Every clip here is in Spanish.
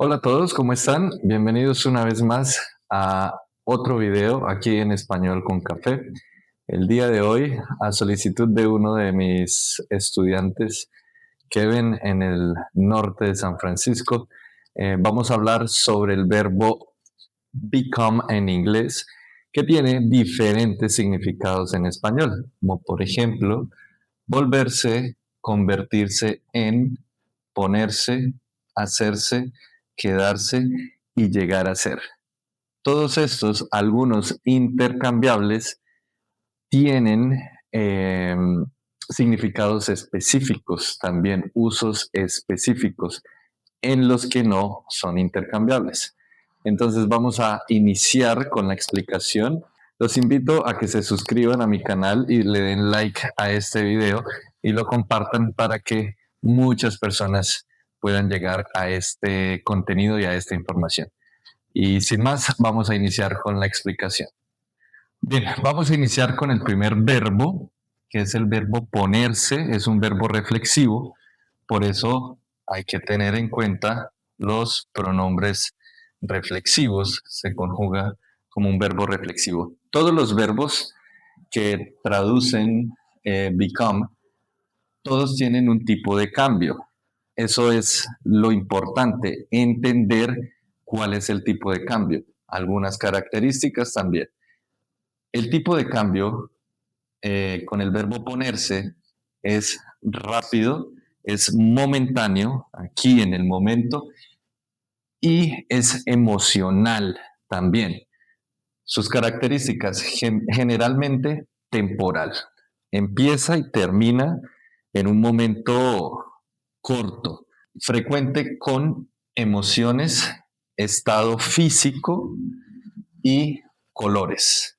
Hola a todos, ¿cómo están? Bienvenidos una vez más a otro video aquí en Español con Café. El día de hoy, a solicitud de uno de mis estudiantes, Kevin, en el norte de San Francisco, vamos a hablar sobre el verbo become en inglés, que tiene diferentes significados en español, como por ejemplo, volverse, convertirse en, ponerse, hacerse, quedarse y llegar a ser. Todos estos, algunos intercambiables, tienen eh, significados específicos, también usos específicos en los que no son intercambiables. Entonces vamos a iniciar con la explicación. Los invito a que se suscriban a mi canal y le den like a este video y lo compartan para que muchas personas puedan llegar a este contenido y a esta información. Y sin más, vamos a iniciar con la explicación. Bien, vamos a iniciar con el primer verbo, que es el verbo ponerse, es un verbo reflexivo, por eso hay que tener en cuenta los pronombres reflexivos, se conjuga como un verbo reflexivo. Todos los verbos que traducen become, todos tienen un tipo de cambio. Eso es lo importante, entender cuál es el tipo de cambio. Algunas características también. El tipo de cambio con el verbo ponerse es rápido, es momentáneo, aquí en el momento, y es emocional también. Sus características generalmente temporal. Empieza y termina en un momento corto, frecuente con emociones, estado físico y colores.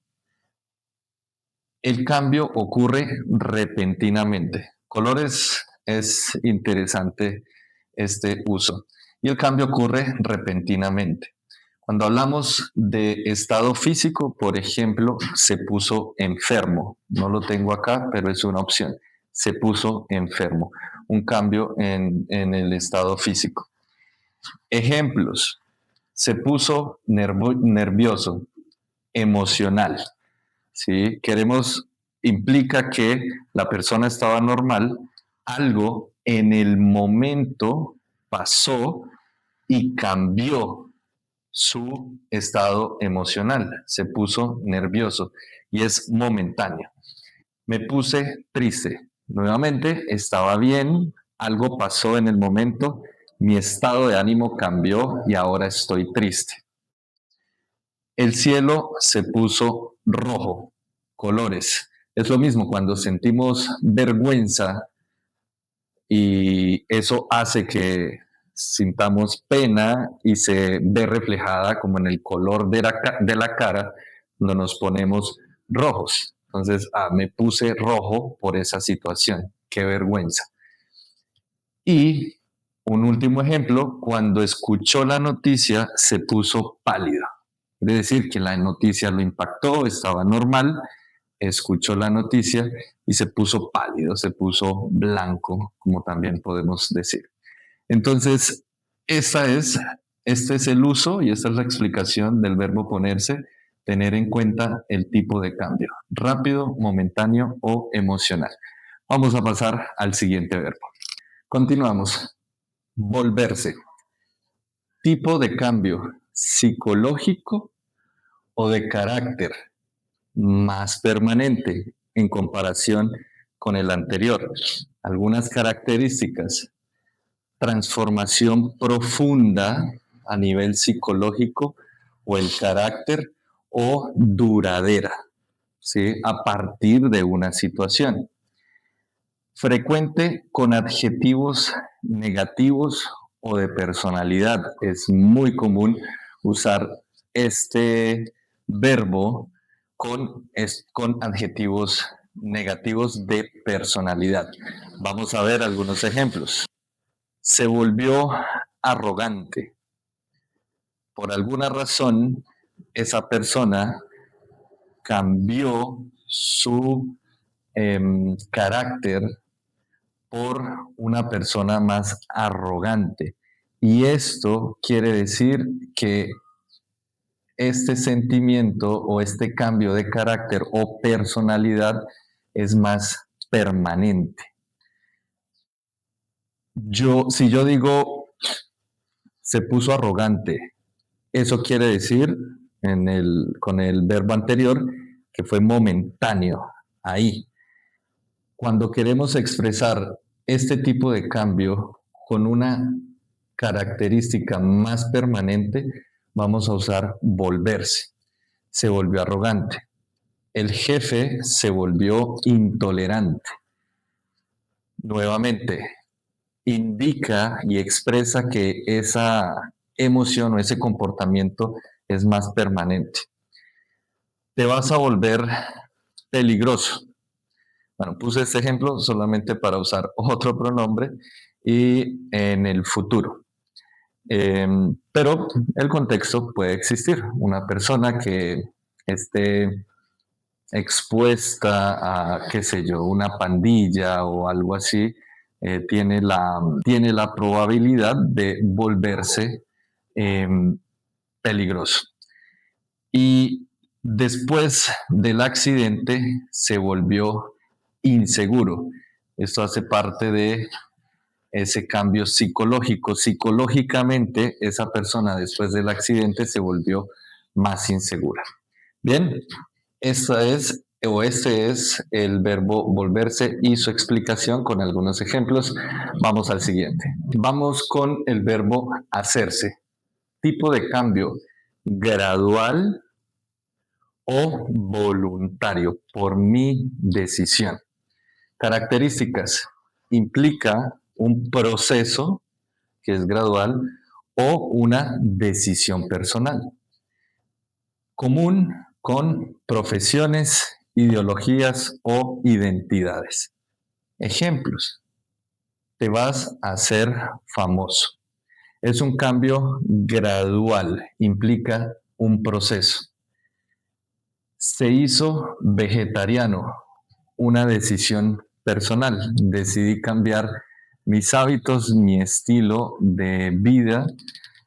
El cambio ocurre repentinamente. Colores es interesante este uso. Y el cambio ocurre repentinamente. Cuando hablamos de estado físico, por ejemplo, se puso enfermo. No lo tengo acá, pero es una opción. Se puso enfermo. Un cambio en el estado físico. Ejemplos. Se puso nervioso, emocional. ¿Sí? Implica que la persona estaba normal, algo en el momento pasó y cambió su estado emocional, se puso nervioso y es momentáneo. Me puse triste, nuevamente estaba bien, algo pasó en el momento, mi estado de ánimo cambió y ahora estoy triste. El cielo se puso rojo, colores. Es lo mismo cuando sentimos vergüenza y eso hace que sintamos pena y se ve reflejada como en el color de la cara cuando nos ponemos rojos. Entonces, me puse rojo por esa situación. Qué vergüenza. Y un último ejemplo, cuando escuchó la noticia se puso pálido. Es decir, que la noticia lo impactó, estaba normal, escuchó la noticia y se puso pálido, se puso blanco, como también podemos decir. Entonces, este es el uso y esta es la explicación del verbo ponerse, tener en cuenta el tipo de cambio, rápido, momentáneo o emocional. Vamos a pasar al siguiente verbo. Continuamos. Volverse. Tipo de cambio, psicológico o de carácter, más permanente en comparación con el anterior. Algunas características: transformación profunda a nivel psicológico o el carácter, o duradera, ¿sí? A partir de una situación. Frecuente con adjetivos negativos o de personalidad. Es muy común usar este verbo con adjetivos negativos de personalidad. Vamos a ver algunos ejemplos. Se volvió arrogante. Por alguna razón, esa persona cambió su carácter por una persona más arrogante. Y esto quiere decir que este sentimiento o este cambio de carácter o personalidad es más permanente. Si yo digo se puso arrogante, eso quiere decir con el verbo anterior que fue momentáneo, ahí. Cuando queremos expresar este tipo de cambio con una característica más permanente, vamos a usar volverse. Se volvió arrogante. El jefe se volvió intolerante. Nuevamente, indica y expresa que esa emoción o ese comportamiento es más permanente. Te vas a volver peligroso. Bueno, puse este ejemplo solamente para usar otro pronombre y en el futuro. Pero el contexto puede existir. Una persona que esté expuesta a, qué sé yo, una pandilla o algo así, tiene la probabilidad de volverse peligroso. Y después del accidente se volvió inseguro. Esto hace parte de ese cambio psicológico. Psicológicamente, esa persona después del accidente se volvió más insegura. Bien, este es el verbo volverse y su explicación con algunos ejemplos. Vamos al siguiente. Vamos con el verbo hacerse. Tipo de cambio gradual o voluntario, por mi decisión. Características. Implica un proceso que es gradual o una decisión personal. Común con profesiones, ideologías o identidades. Ejemplos. Te vas a hacer famoso. Es un cambio gradual, implica un proceso. Se hizo vegetariano, una decisión personal. Decidí cambiar mis hábitos, mi estilo de vida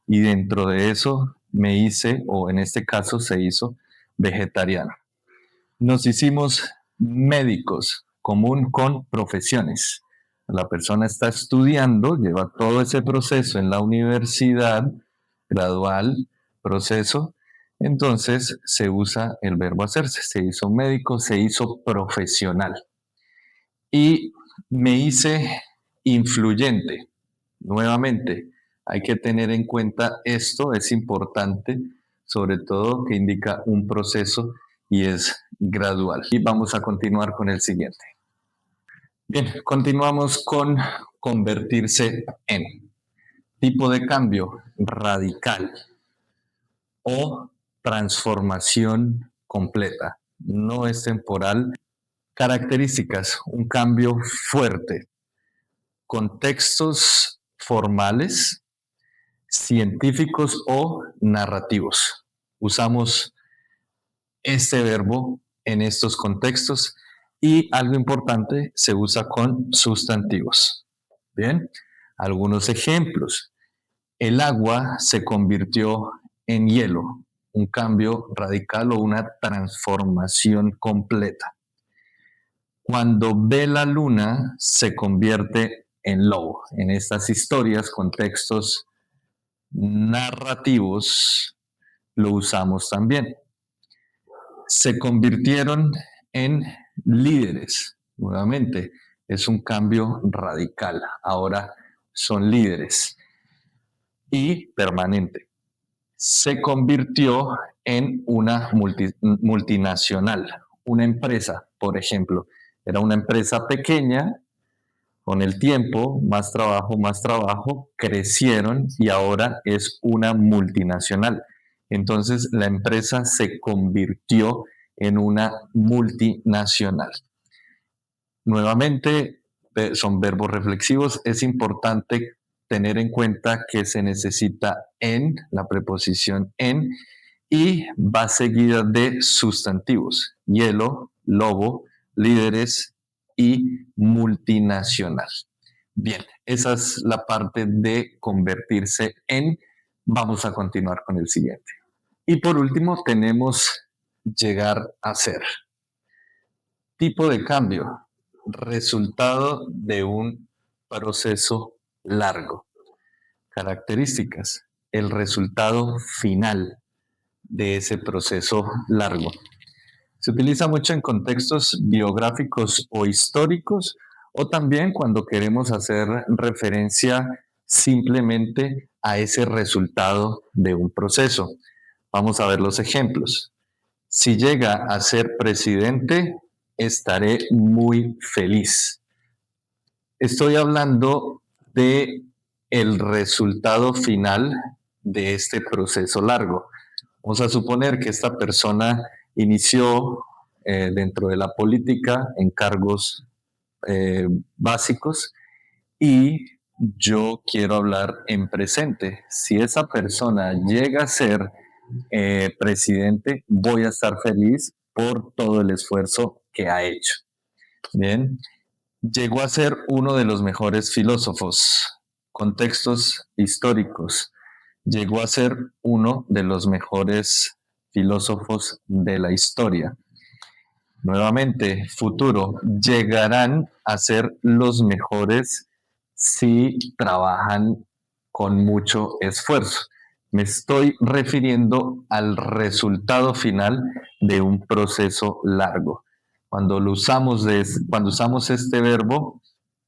y dentro de eso me hice, o en este caso se hizo, vegetariano. Nos hicimos médicos, común con profesiones. La persona está estudiando, lleva todo ese proceso en la universidad, gradual, proceso, entonces se usa el verbo hacerse. Se hizo médico, se hizo profesional. Y me hice influyente. Nuevamente, hay que tener en cuenta esto, es importante, sobre todo que indica un proceso y es gradual. Y vamos a continuar con el siguiente. Bien, continuamos con convertirse en. Tipo de cambio radical o transformación completa. No es temporal. Características, un cambio fuerte. Contextos formales, científicos o narrativos. Usamos este verbo en estos contextos y algo importante, se usa con sustantivos. Bien, algunos ejemplos. El agua se convirtió en hielo, un cambio radical o una transformación completa. Cuando ve la luna, se convierte en lobo. En estas historias, contextos narrativos, lo usamos también. Se convirtieron en líderes. Nuevamente, es un cambio radical. Ahora son líderes y permanente. Se convirtió en una multinacional, una empresa, por ejemplo. Era una empresa pequeña, con el tiempo, más trabajo, crecieron y ahora es una multinacional. Entonces la empresa se convirtió en una multinacional. Nuevamente, son verbos reflexivos. Es importante tener en cuenta que se necesita en, la preposición en, y va seguida de sustantivos. Hielo, lobo, líderes y multinacional. Bien, esa es la parte de convertirse en. Vamos a continuar con el siguiente. Y por último tenemos llegar a ser. Tipo de cambio, resultado de un proceso largo. Características, el resultado final de ese proceso largo. Se utiliza mucho en contextos biográficos o históricos, o también cuando queremos hacer referencia simplemente a ese resultado de un proceso. Vamos a ver los ejemplos. Si llega a ser presidente, estaré muy feliz. Estoy hablando de el resultado final de este proceso largo. Vamos a suponer que esta persona inició dentro de la política en cargos básicos y yo quiero hablar en presente. Si esa persona llega a ser presidente, voy a estar feliz por todo el esfuerzo que ha hecho. Bien, llegó a ser uno de los mejores filósofos. Contextos históricos. Llegó a ser uno de los mejores filósofos de la historia. Nuevamente, futuro, llegarán a ser los mejores si trabajan con mucho esfuerzo. Me estoy refiriendo al resultado final de un proceso largo. Cuando usamos este verbo,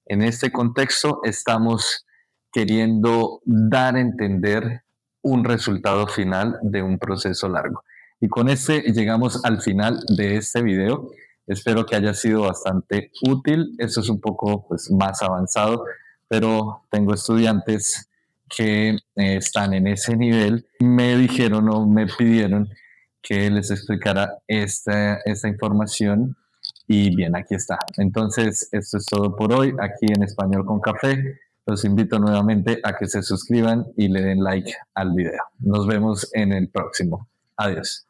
en este contexto, estamos queriendo dar a entender un resultado final de un proceso largo. Y con este llegamos al final de este video. Espero que haya sido bastante útil. Esto es un poco más avanzado, pero tengo estudiantes que están en ese nivel. Me dijeron o me pidieron que les explicara esta información y bien, aquí está. Entonces, esto es todo por hoy aquí en Español con Café. Los invito nuevamente a que se suscriban y le den like al video. Nos vemos en el próximo. Adiós.